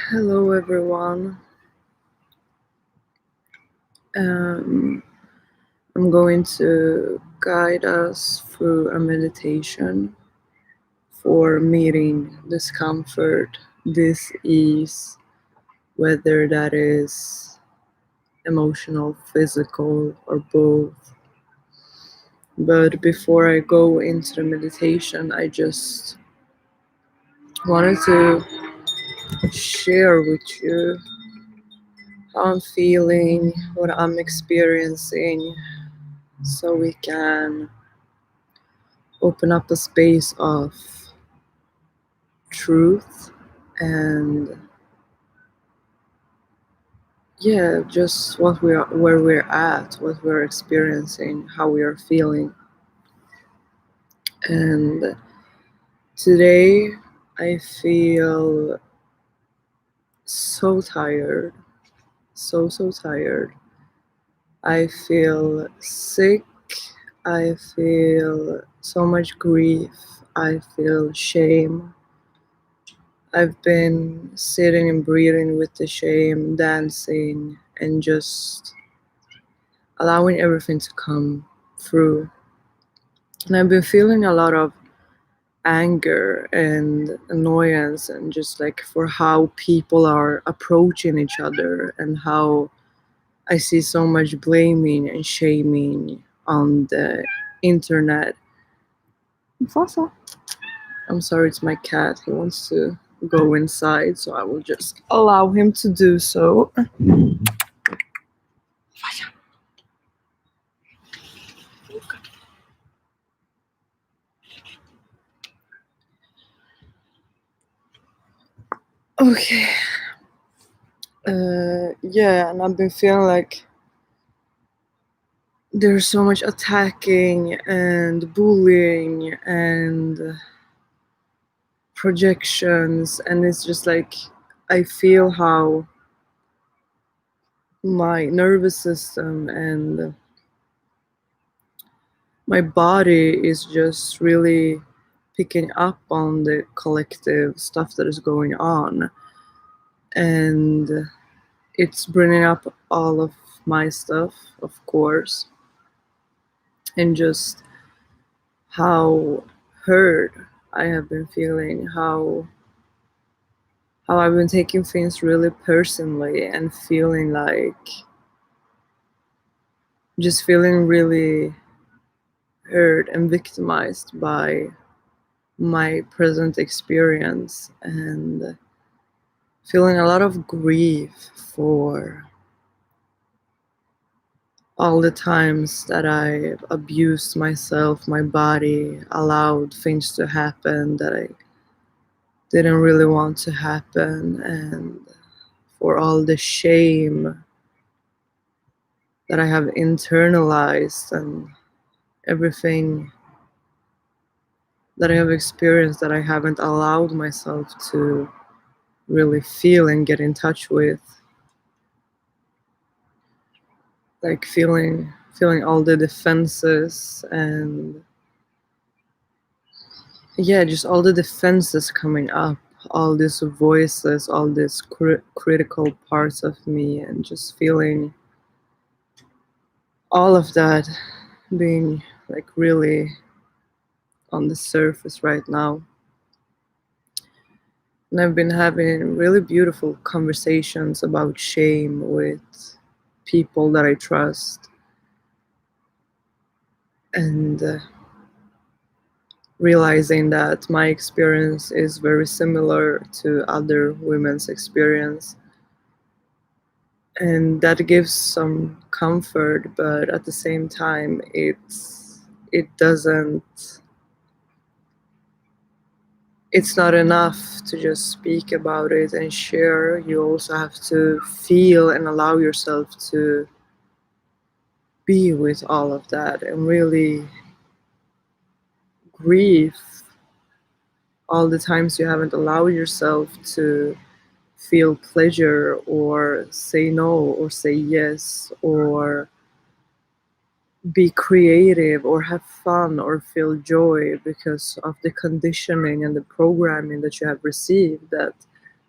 Hello, everyone. Um, I'm going to guide us through a meditation for meeting discomfort, dis-ease, whether that is emotional, physical, or both. But before I go into the meditation, I just wanted to share with you how I'm feeling, what I'm experiencing, so we can open up a space of truth and just where we're at, what we're experiencing, how we are feeling. And today I feel so tired, so tired. I feel sick. I feel so much grief. I feel shame. I've been sitting and breathing with the shame, dancing, and just allowing everything to come through. And I've been feeling a lot of anger and annoyance, and just like for how people are approaching each other, and how I see so much blaming and shaming on the internet. Mufasa. I'm sorry, it's my cat. He wants to go inside, so I will just allow him to do so. Okay. And I've been feeling like there's so much attacking and bullying and projections, and it's just like I feel how my nervous system and my body is just really picking up on the collective stuff that is going on, and it's bringing up all of my stuff, of course, and just how hurt I have been feeling, how I've been taking things really personally and feeling like just feeling really hurt and victimized by my present experience, and feeling a lot of grief for all the times that I abused myself, my body, allowed things to happen that I didn't really want to happen, and for all the shame that I have internalized, and everything that I have experienced that I haven't allowed myself to really feel and get in touch with. Like feeling all the defenses, and just all the defenses coming up, all these voices, all these critical parts of me, and just feeling all of that being like really on the surface right now. And I've been having really beautiful conversations about shame with people that I trust, and realizing that my experience is very similar to other women's experience, and that gives some comfort, but at the same time it's not enough to just speak about it and share. You also have to feel and allow yourself to be with all of that and really grieve all the times you haven't allowed yourself to feel pleasure or say no or say yes or be creative or have fun or feel joy because of the conditioning and the programming that you have received that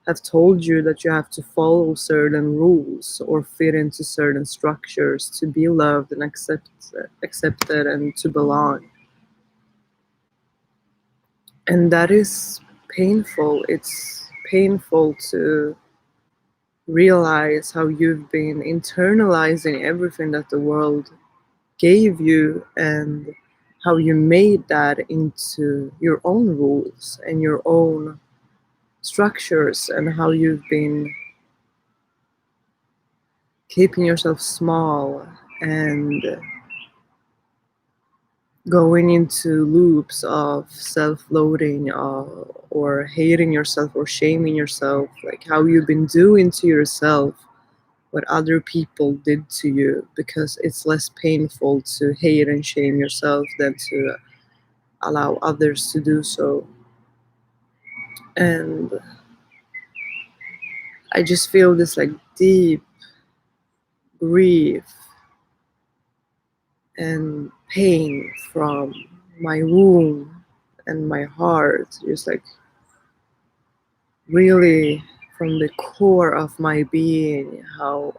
have told you that you have to follow certain rules or fit into certain structures to be loved and accepted and to belong. And that is painful. It's painful to realize how you've been internalizing everything that the world gave you and how you made that into your own rules and your own structures, and how you've been keeping yourself small and going into loops of self-loathing, or hating yourself or shaming yourself, like how you've been doing to yourself what other people did to you, because it's less painful to hate and shame yourself than to allow others to do so. And I just feel this like deep grief and pain from my womb and my heart, just like really from the core of my being, how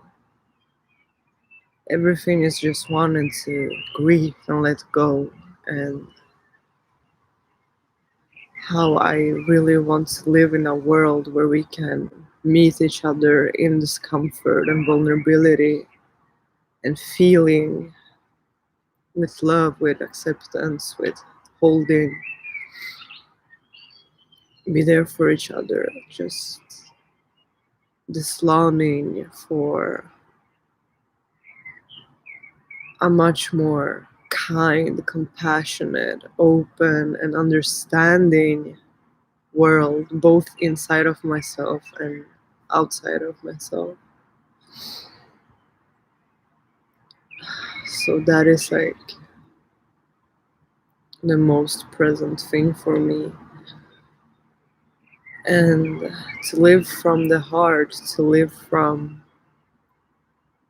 everything is just wanting to grieve and let go, and how I really want to live in a world where we can meet each other in discomfort and vulnerability and feeling with love, with acceptance, with holding, be there for each other. Just this longing for a much more kind, compassionate, open, and understanding world, both inside of myself and outside of myself. So that is like the most present thing for me. And to live from the heart, to live from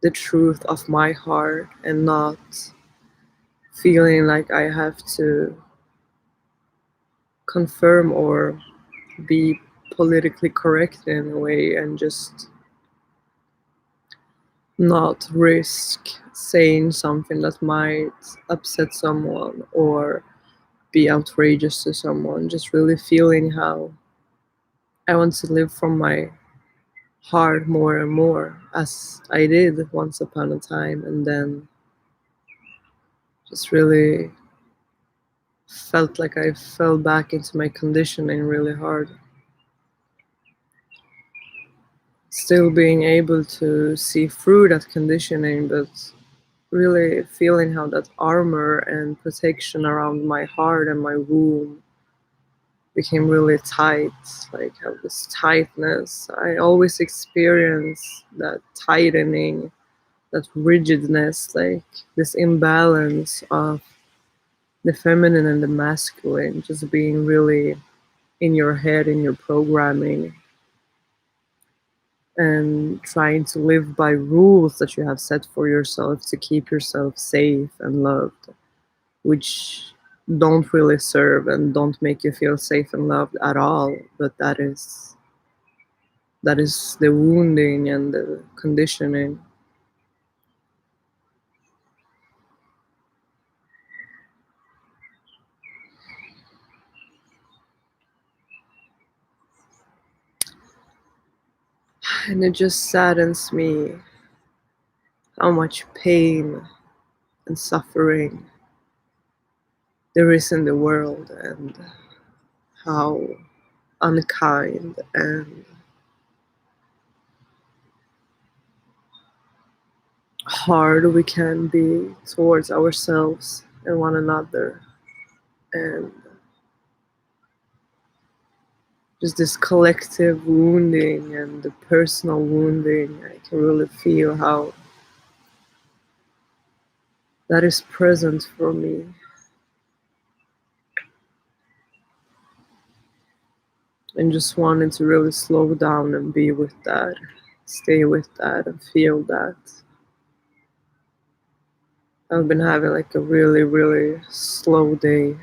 the truth of my heart, and not feeling like I have to confirm or be politically correct in a way, and just not risk saying something that might upset someone or be outrageous to someone. Just really feeling how I want to live from my heart more and more, as I did once upon a time, and then just really felt like I fell back into my conditioning really hard. Still being able to see through that conditioning, but really feeling how that armor and protection around my heart and my womb became really tight, like how this tightness. I always experience that tightening, that rigidness, like this imbalance of the feminine and the masculine just being really in your head, in your programming, and trying to live by rules that you have set for yourself to keep yourself safe and loved, which don't really serve and don't make you feel safe and loved at all. But that is the wounding and the conditioning. And it just saddens me how much pain and suffering there is in the world, and how unkind and hard we can be towards ourselves and one another. And just this collective wounding and the personal wounding, I can really feel how that is present for me. And just wanting to really slow down and be with that, stay with that, and feel that. I've been having like a really, really slow day.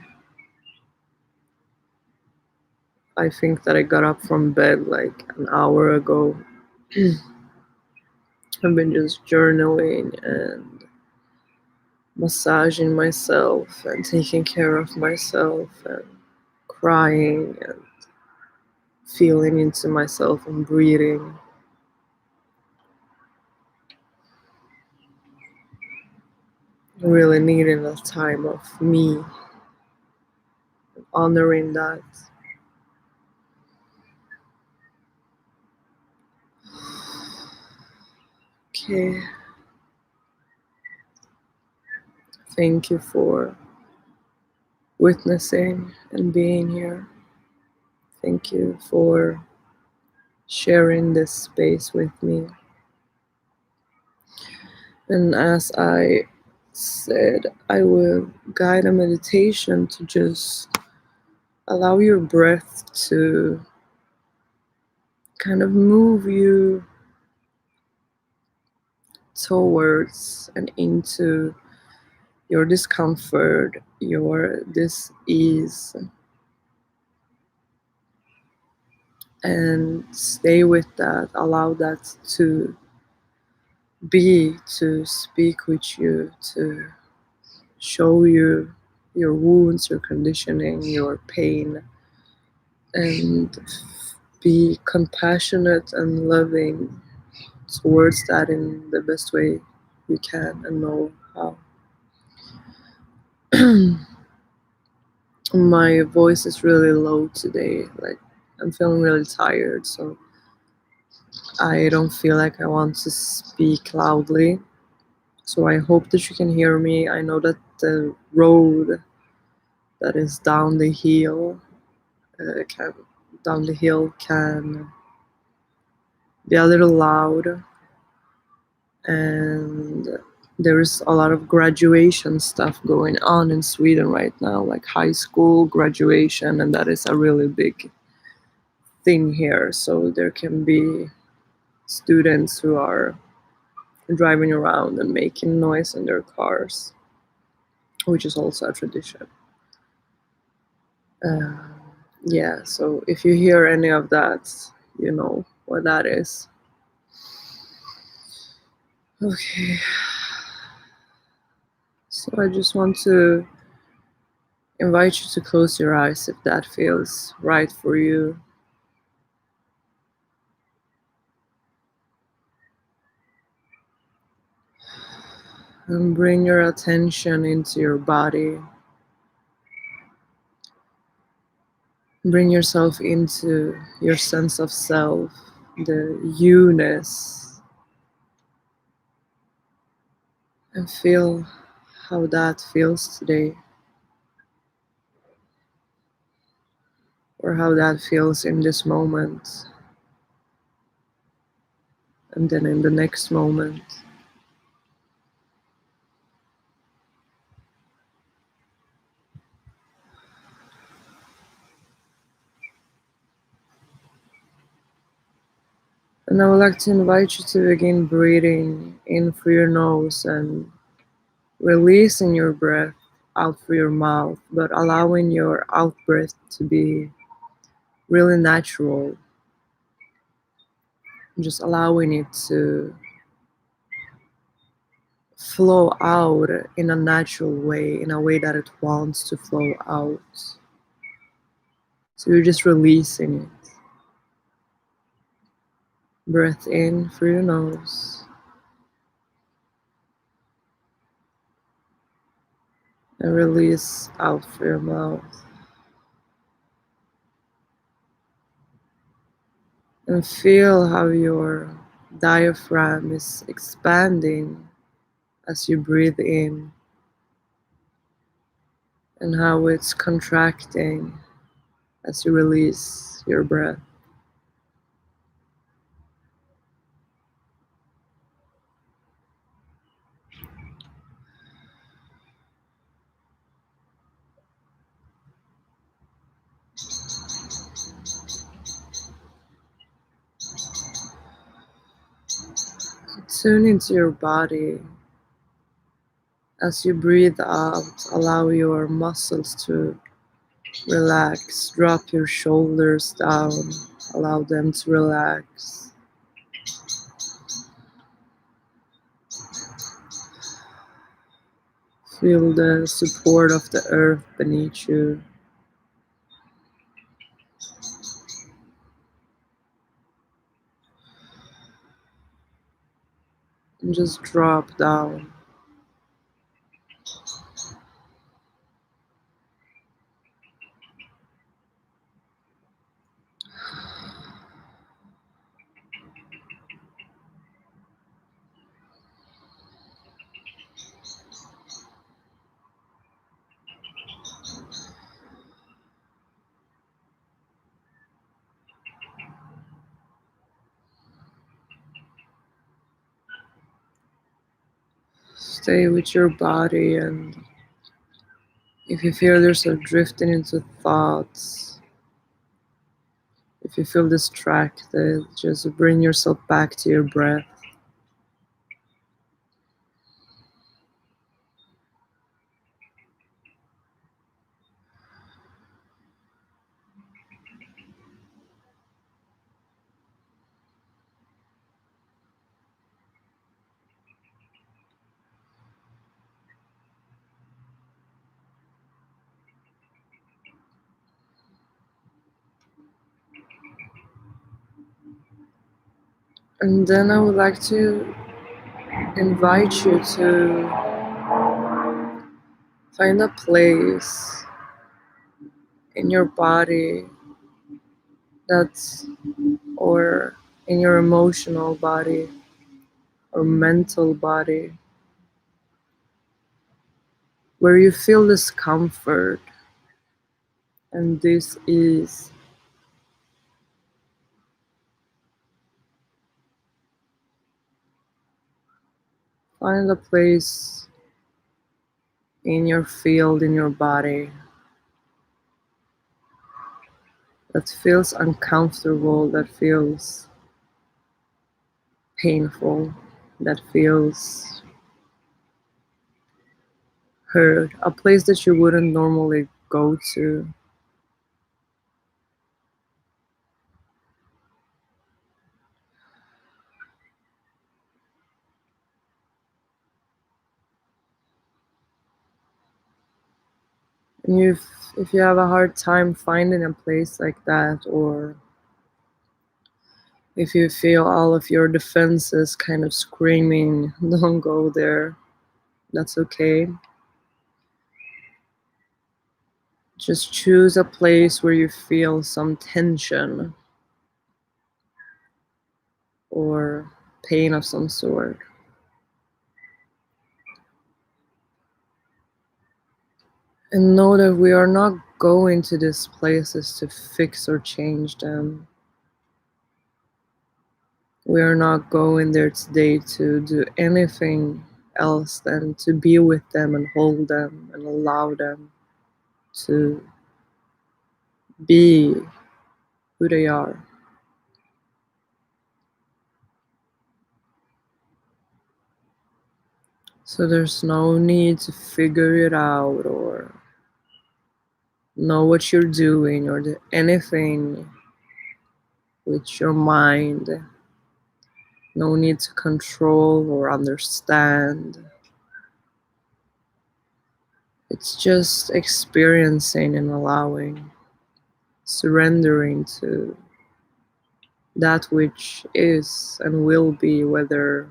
I think that I got up from bed like an hour ago. I've been just journaling and massaging myself and taking care of myself and crying and feeling into myself and breathing. Really needing a time of me, honoring that. Okay, thank you for witnessing and being here. Thank you for sharing this space with me. And as I said, I will guide a meditation to just allow your breath to kind of move you towards and into your discomfort, your dis-ease, and stay with that. Allow that to be, to speak with you, to show you your wounds, your conditioning, your pain, and be compassionate and loving towards that in the best way you can and know how. My voice is really low today. Like, I'm feeling really tired, so I don't feel like I want to speak loudly. So I hope that you can hear me. I know that the road that is down the hill can be a little loud, and there's a lot of graduation stuff going on in Sweden right now, like high school graduation, and that is a really big thing here. So there can be students who are driving around and making noise in their cars, which is also a tradition. Uh, yeah, so if you hear any of that, you know what that is. Okay, so I just want to invite you to close your eyes if that feels right for you. And bring your attention into your body. Bring yourself into your sense of self, the you-ness, and feel how that feels today, or how that feels in this moment, and then in the next moment. And I would like to invite you to begin breathing in through your nose and releasing your breath out through your mouth, but allowing your out breath to be really natural. Just allowing it to flow out in a natural way, in a way that it wants to flow out. So you're just releasing it. Breath in through your nose. And release out through your mouth. And feel how your diaphragm is expanding as you breathe in, and how it's contracting as you release your breath. Tune into your body. As you breathe out, allow your muscles to Relax, drop your shoulders down, allow them to relax. Feel the support of the earth beneath you. And just drop down. Stay with your body, and if you feel yourself drifting into thoughts, if you feel distracted, just bring yourself back to your breath. And then I would like to invite you to find a place in your body that's, or in your emotional body or mental body, where you feel discomfort and this is. Find a place in your field, in your body, that feels uncomfortable, that feels painful, that feels hurt, a place that you wouldn't normally go to. And if you have a hard time finding a place like that, or if you feel all of your defenses kind of screaming, don't go there, that's okay. Just choose a place where you feel some tension or pain of some sort. And know that we are not going to these places to fix or change them. We are not going there today to do anything else than to be with them and hold them and allow them to be who they are. So there's no need to figure it out or know what you're doing or do anything with your mind. No need to control or understand. It's just experiencing and allowing, surrendering to that which is and will be, whether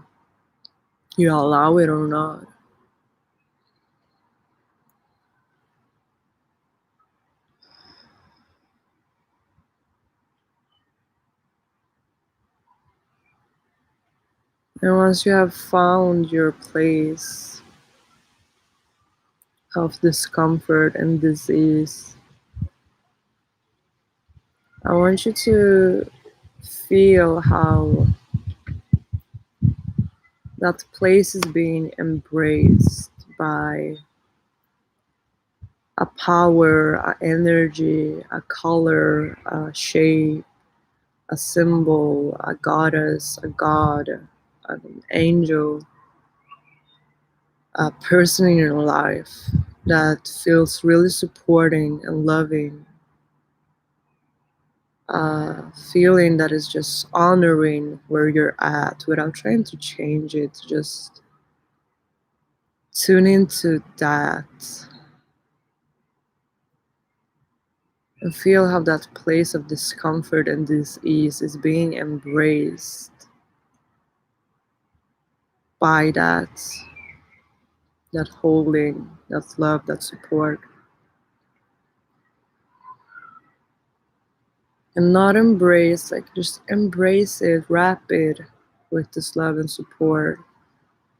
you allow it or not. And once you have found your place of discomfort and disease, I want you to feel how that place is being embraced by a power, a energy, a color, a shape, a symbol, a goddess, a god, an angel, a person in your life that feels really supporting and loving, a feeling that is just honoring where you're at without trying to change it. Just tune into that and feel how that place of discomfort and dis-ease is being embraced by that holding, that love, that support. And not embrace, like just embrace it, wrap it with this love and support.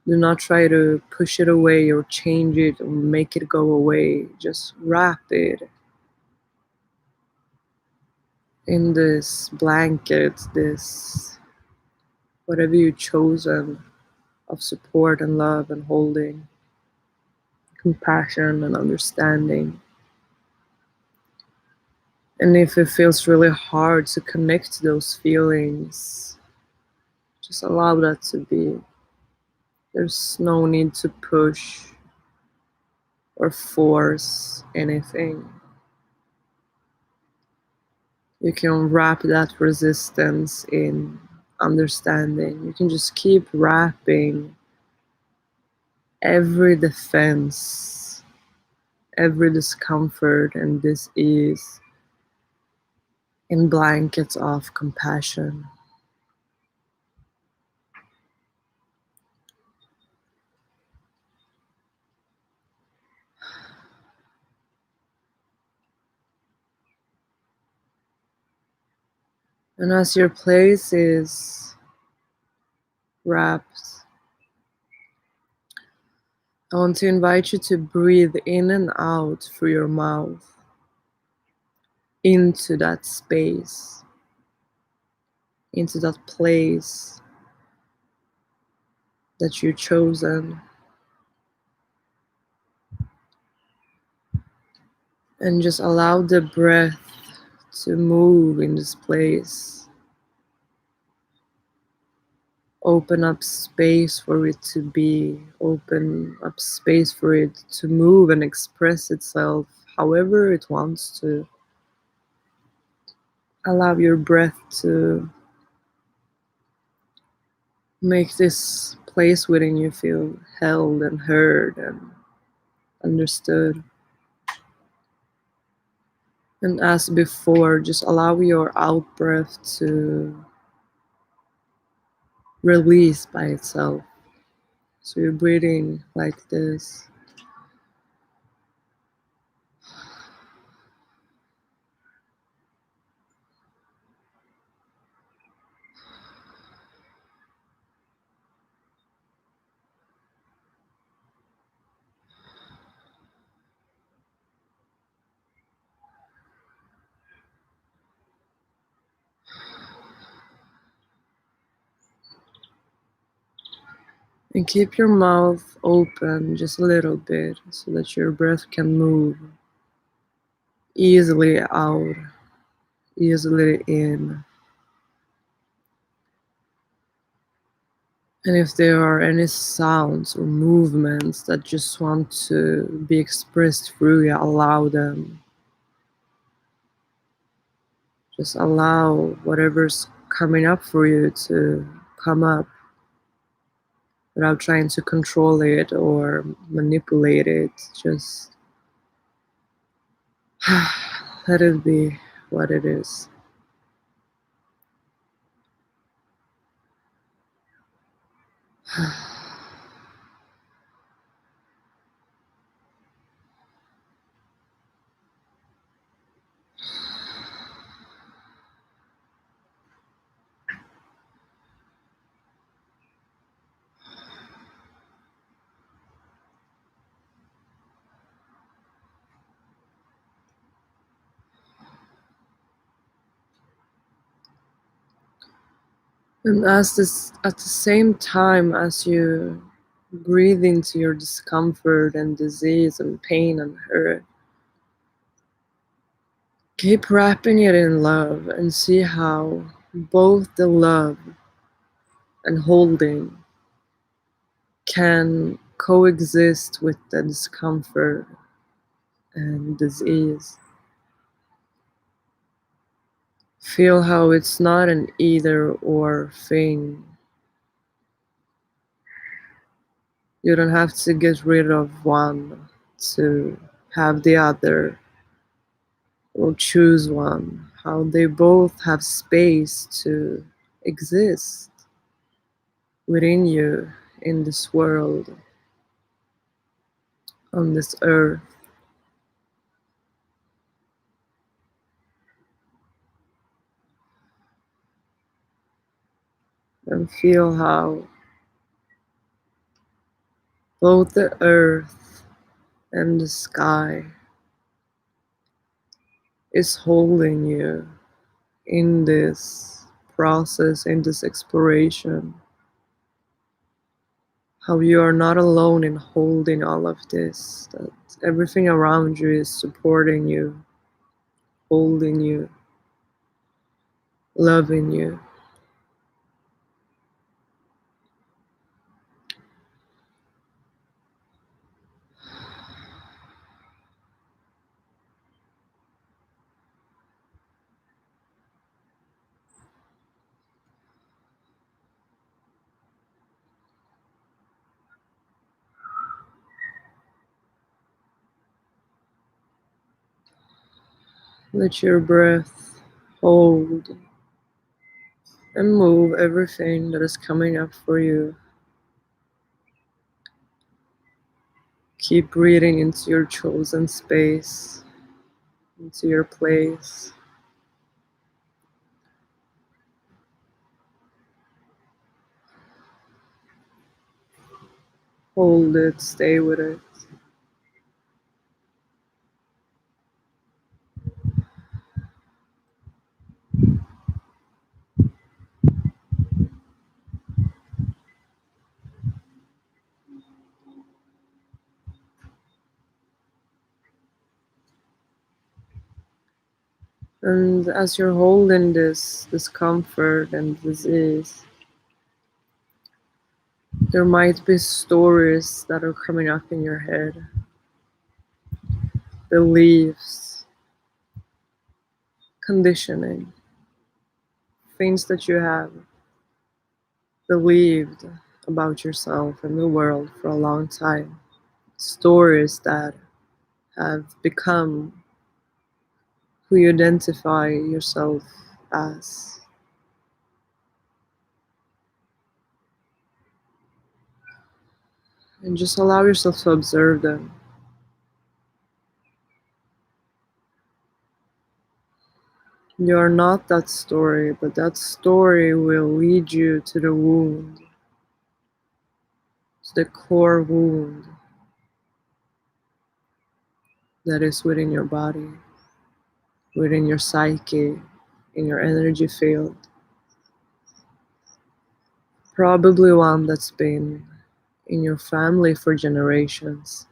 Do not try to push it away or change it or make it go away. Just wrap it in this blanket, this whatever you've chosen of support and love and holding, compassion and understanding. And if it feels really hard to connect to those feelings, just allow that to be. There's no need to push or force anything. You can wrap that resistance in understanding. You can just keep wrapping every defense, every discomfort and dis-ease in blankets of compassion. And as your place is wrapped, I want to invite you to breathe in and out through your mouth into that space, into that place that you've chosen. And just allow the breath to move in this place. Open up space for it to be, open up space for it to move and express itself however it wants to. Allow your breath to make this place within you feel held and heard and understood. And as before, just allow your out breath to release by itself. So you're breathing like this. And keep your mouth open just a little bit so that your breath can move easily out, easily in. And if there are any sounds or movements that just want to be expressed through you, allow them. Just allow whatever's coming up for you to come up without trying to control it or manipulate it. Just let it be what it is. And as this, at the same time as you breathe into your discomfort and disease and pain and hurt, keep wrapping it in love and see how both the love and holding can coexist with the discomfort and disease. Feel how it's not an either or thing. You don't have to get rid of one to have the other or choose one. How they both have space to exist within you in this world, on this earth. And feel how both the earth and the sky is holding you in this process, in this exploration. How you are not alone in holding all of this, that everything around you is supporting you, holding you, loving you. Let your breath hold and move everything that is coming up for you. Keep breathing into your chosen space, into your place. Hold it, stay with it. And as you're holding this discomfort and disease, there might be stories that are coming up in your head, beliefs, conditioning, things that you have believed about yourself and the world for a long time, stories that have become who you identify yourself as. And just allow yourself to observe them. You are not that story, but that story will lead you to the wound, to the core wound that is within your body, within your psyche, in your energy field. Probably one that's been in your family for generations.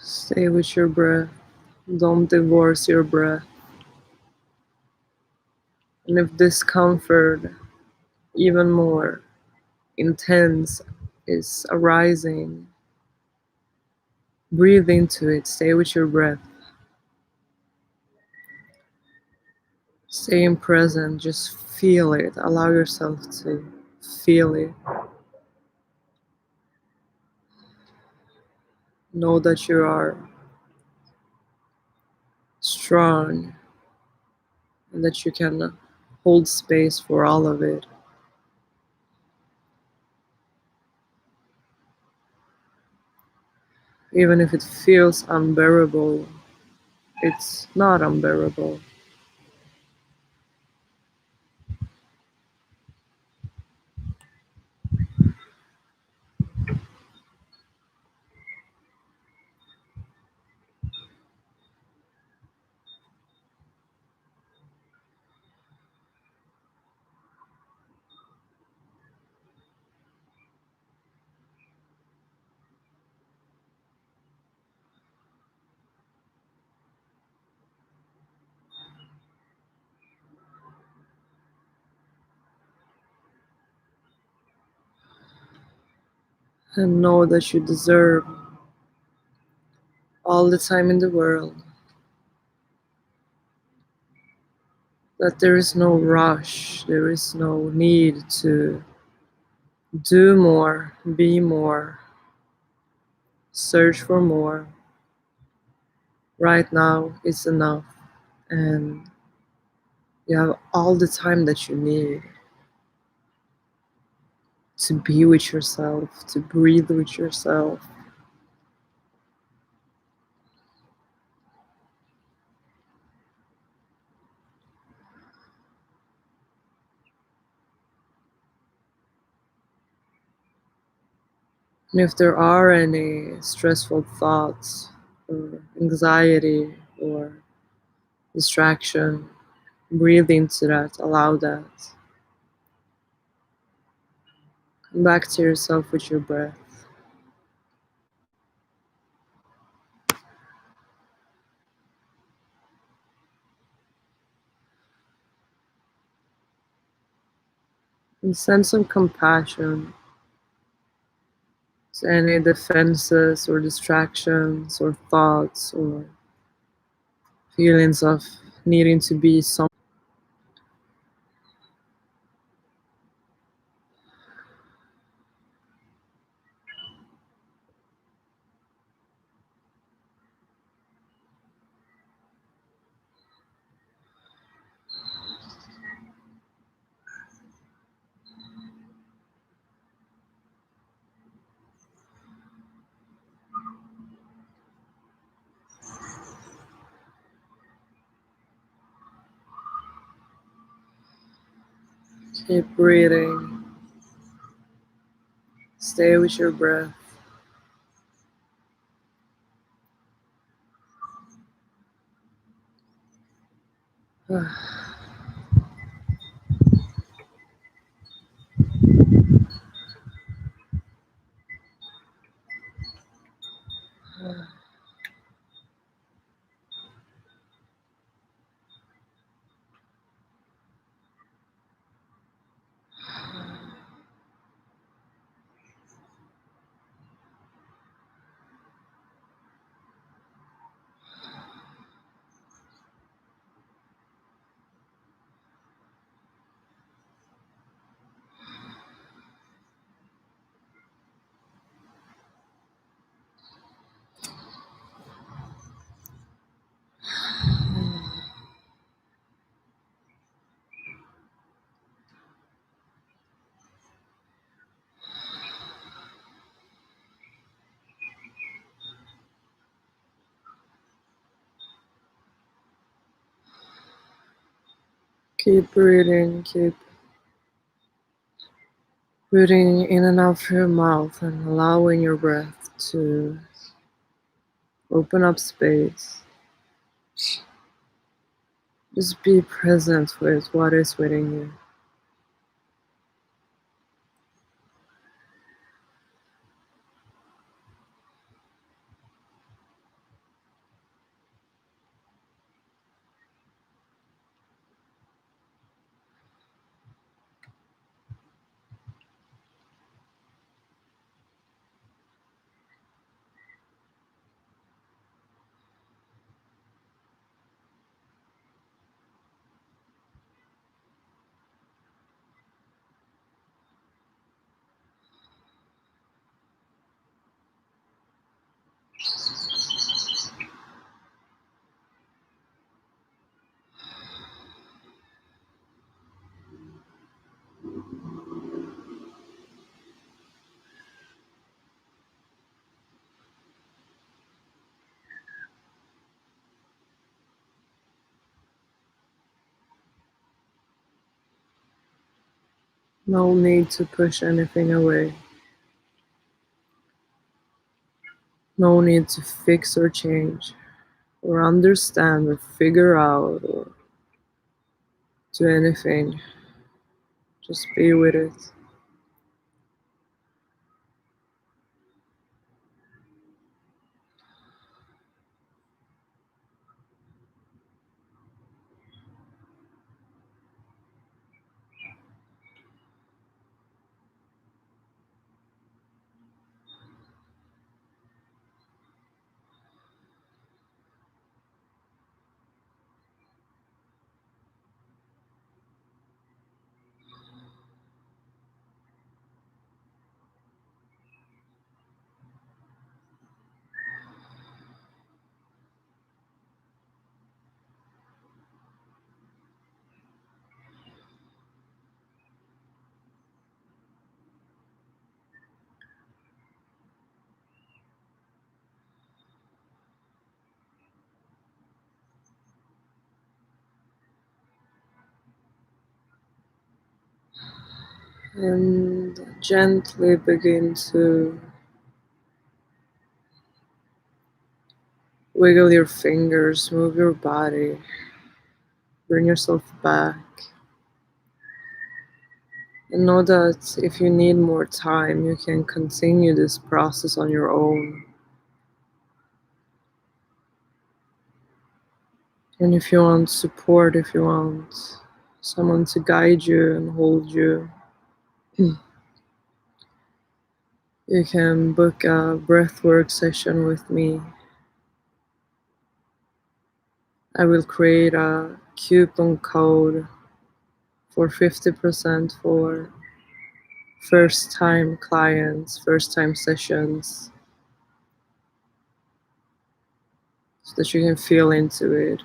Stay with your breath. Don't divorce your breath. And if discomfort, even more intense, is arising, breathe into it. Stay with your breath. Stay in present. Just feel it. Allow yourself to feel it. Know that you are strong and that you can hold space for all of it. Even if it feels unbearable, it's not unbearable. and know that you deserve all the time in the world, that there is no rush, there is no need to do more, be more, search for more. Right now is enough, and you have all the time that you need to be with yourself, to breathe with yourself. And if there are any stressful thoughts or anxiety or distraction, breathe into that, allow that. Come back to yourself with your breath. And send some compassion to any defenses or distractions or thoughts or feelings of needing to be some. Keep breathing. Stay with your breath. Keep breathing. Keep breathing in and out through your mouth and allowing your breath to open up space. Just be present with what is within you. No need to push anything away. No need to fix or change or understand or figure out or do anything. Just be with it. and gently begin to wiggle your fingers, move your body, bring yourself back. And know that if you need more time, you can continue this process on your own. And if you want support, if you want someone to guide you and hold you, you can book a breathwork session with me. I will create a coupon code for 50% for first time clients, first time sessions, so that you can feel into it.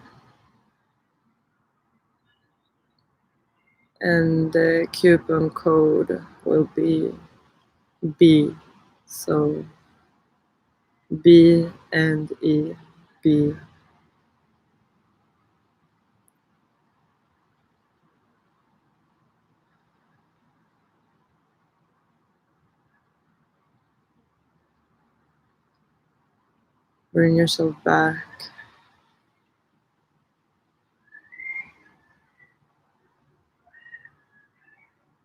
And the coupon code will be B. So B and E. B. Bring yourself back.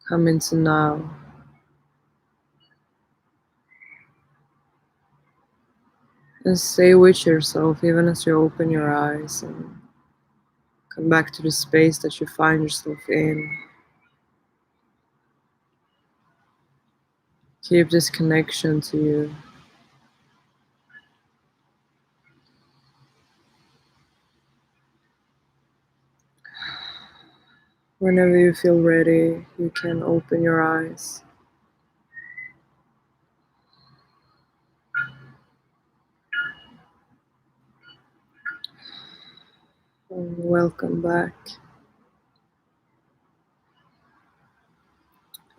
Come into now. And stay with yourself even as you open your eyes and come back to the space that you find yourself in. Keep this connection to you. Whenever you feel ready, you can open your eyes. And welcome back.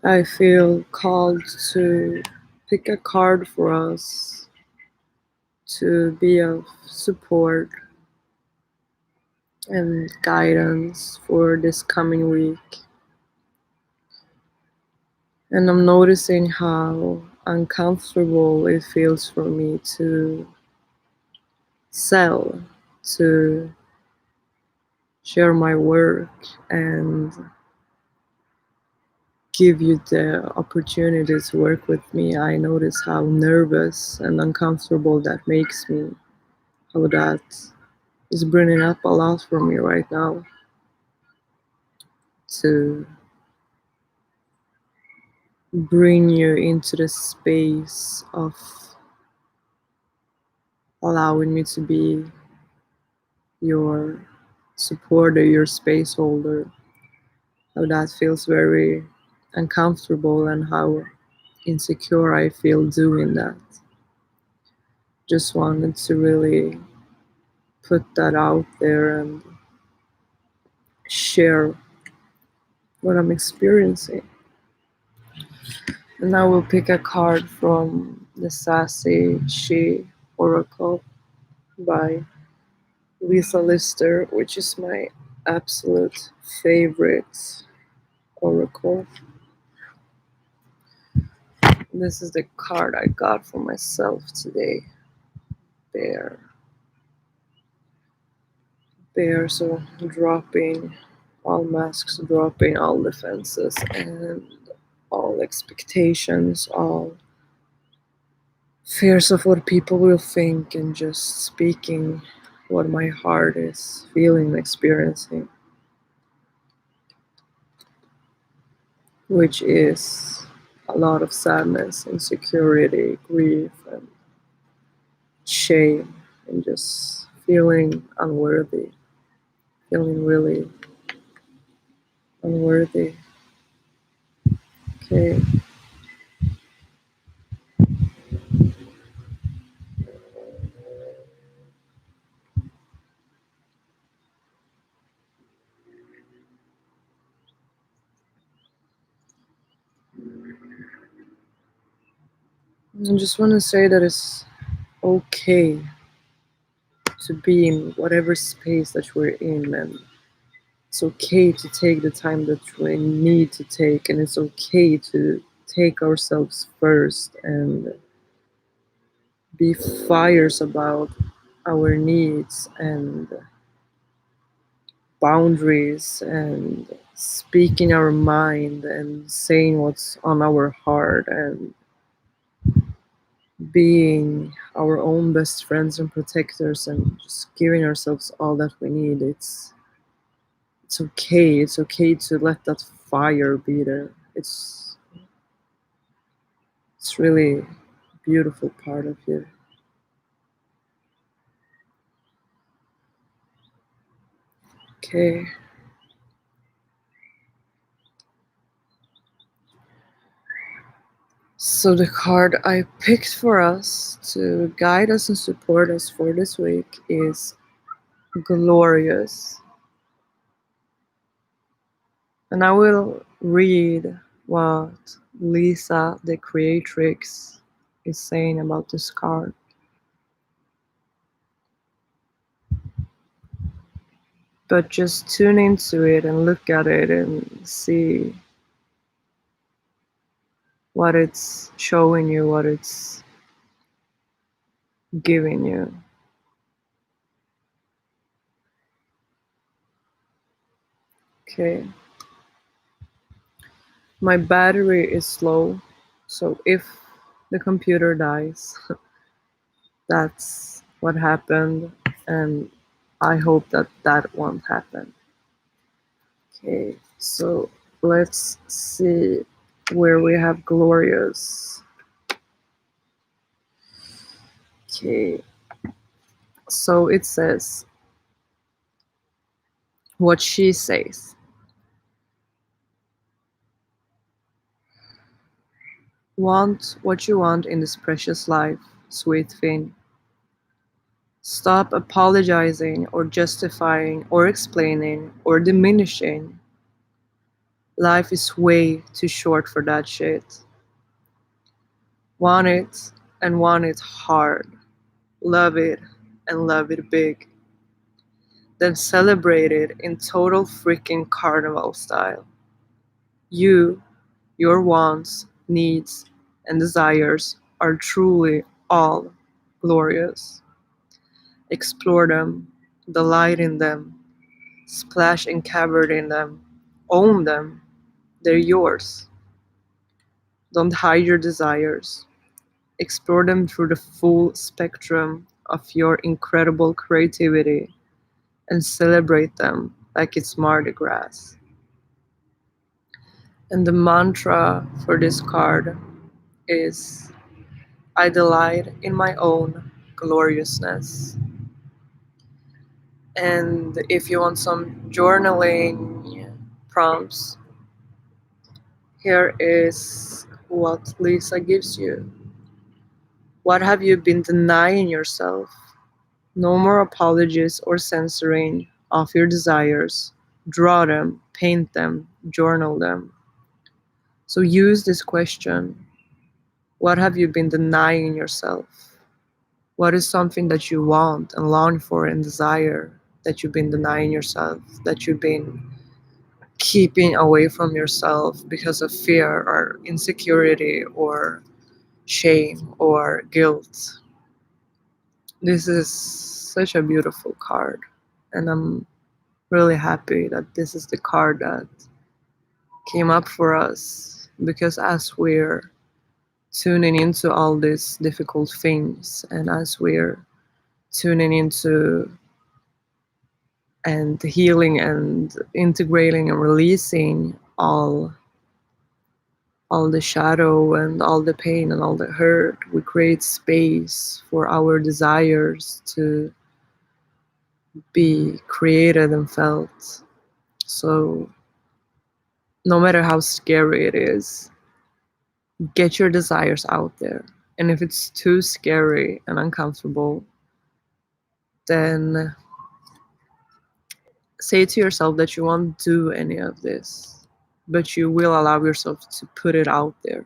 I feel called to pick a card for us to be of support and guidance for this coming week. And I'm noticing how uncomfortable it feels for me to sell, to share my work, and give you the opportunity to work with me. I notice how nervous and uncomfortable that makes me, how that is bringing up a lot for me right now to bring you into the space of allowing me to be your supporter, your space holder. How that feels very uncomfortable and how insecure I feel doing that. Just wanted to really put that out there and share what I'm experiencing. And I will pick a card from the Sassy She Oracle by Lisa Lister, which is my absolute favorite oracle. This is the card I got for myself today. Bear. Bear, so dropping all masks, dropping all defenses and all expectations, all fears of what people will think, and just speaking what my heart is feeling, experiencing, which is a lot of sadness, insecurity, grief, and shame, and just feeling unworthy, feeling really unworthy. Okay. I just want to say that it's okay to be in whatever space that we're in, and It's okay to take the time that we need to take, and it's okay to take ourselves first and be fierce about our needs and boundaries and speaking our mind and saying what's on our heart and being our own best friends and protectors and just giving ourselves all that we need. It's okay. It's okay to let that fire be there. It's really beautiful part of you. Okay. So the card I picked for us to guide us and support us for this week is Glorious. And I will read what Lisa, the creatrix, is saying about this card. But just tune into it and look at it and see what it's showing you, what it's giving you. Okay. My battery is low, so if the computer dies, that's what happened, and I hope that that won't happen. Okay, so let's see where we have Glorious. Okay, so it says what she says. Want what you want in this precious life, sweet thing. Stop apologizing or justifying or explaining or diminishing. Life is way too short for that shit. Want it and want it hard. Love it and love it big. Then celebrate it in total freaking carnival style. You, your wants, needs, and desires are truly all glorious. Explore them, delight in them, splash and covered in them, own them, they're yours. Don't hide your desires. Explore them through the full spectrum of your incredible creativity and celebrate them like it's Mardi Gras. And the mantra for this card is I delight in my own gloriousness. And if you want some journaling prompts, here is what Lisa gives you. What have you been denying yourself? No more apologies or censoring of your desires. Draw them, paint them, journal them. So use this question. What have you been denying yourself? What is something that you want and long for and desire that you've been denying yourself, that you've been keeping away from yourself because of fear or insecurity or shame or guilt? This is such a beautiful card, and I'm really happy that this is the card that came up for us because as we're tuning into all these difficult things and as we're tuning into and healing and integrating and releasing all the shadow and all the pain and all the hurt, we create space for our desires to be created and felt. So no matter how scary it is, get your desires out there. And if it's too scary and uncomfortable, then say to yourself that you won't do any of this, but you will allow yourself to put it out there.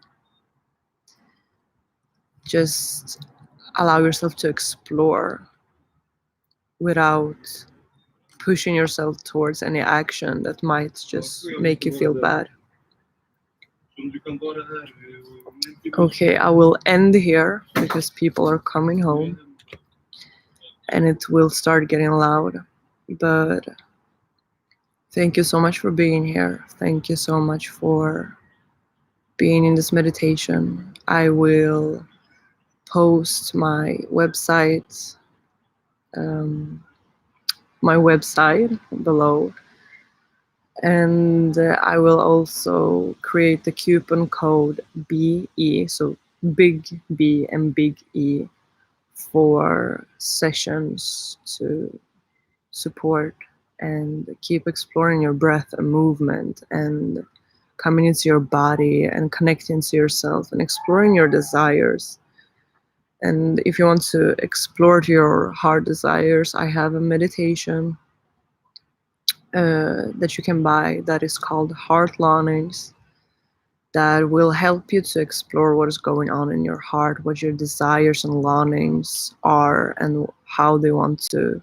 Just allow yourself to explore without pushing yourself towards any action that might just make you feel bad. Okay, I will end here because people are coming home and it will start getting loud. But thank you so much for being here. Thank you so much for being in this meditation. I will post um, my website below, and I will also create the coupon code BE, so big B and big E, for sessions to support and keep exploring your breath and movement and coming into your body and connecting to yourself and exploring your desires. And if you want to explore your heart desires, I have a meditation that you can buy that is called Heart Longings, that will help you to explore what is going on in your heart, what your desires and longings are, and how they want to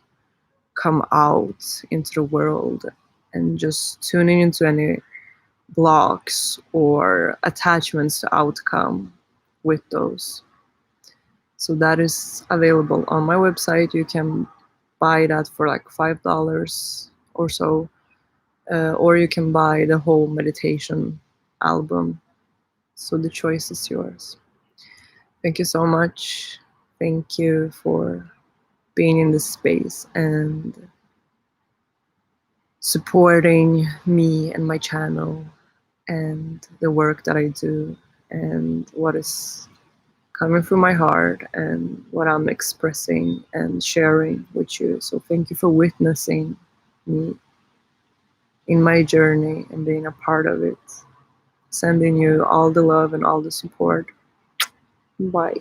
come out into the world, and just tuning into any blocks or attachments to outcome with those. So that is available on my website. You can buy that for like $5 or so, or you can buy the whole meditation album. So the choice is yours. Thank you so much. Thank you for being in this space and supporting me and my channel and the work that I do and what is coming from my heart and what I'm expressing and sharing with you. So thank you for witnessing me in my journey and being a part of it. Sending you all the love and all the support. Bye.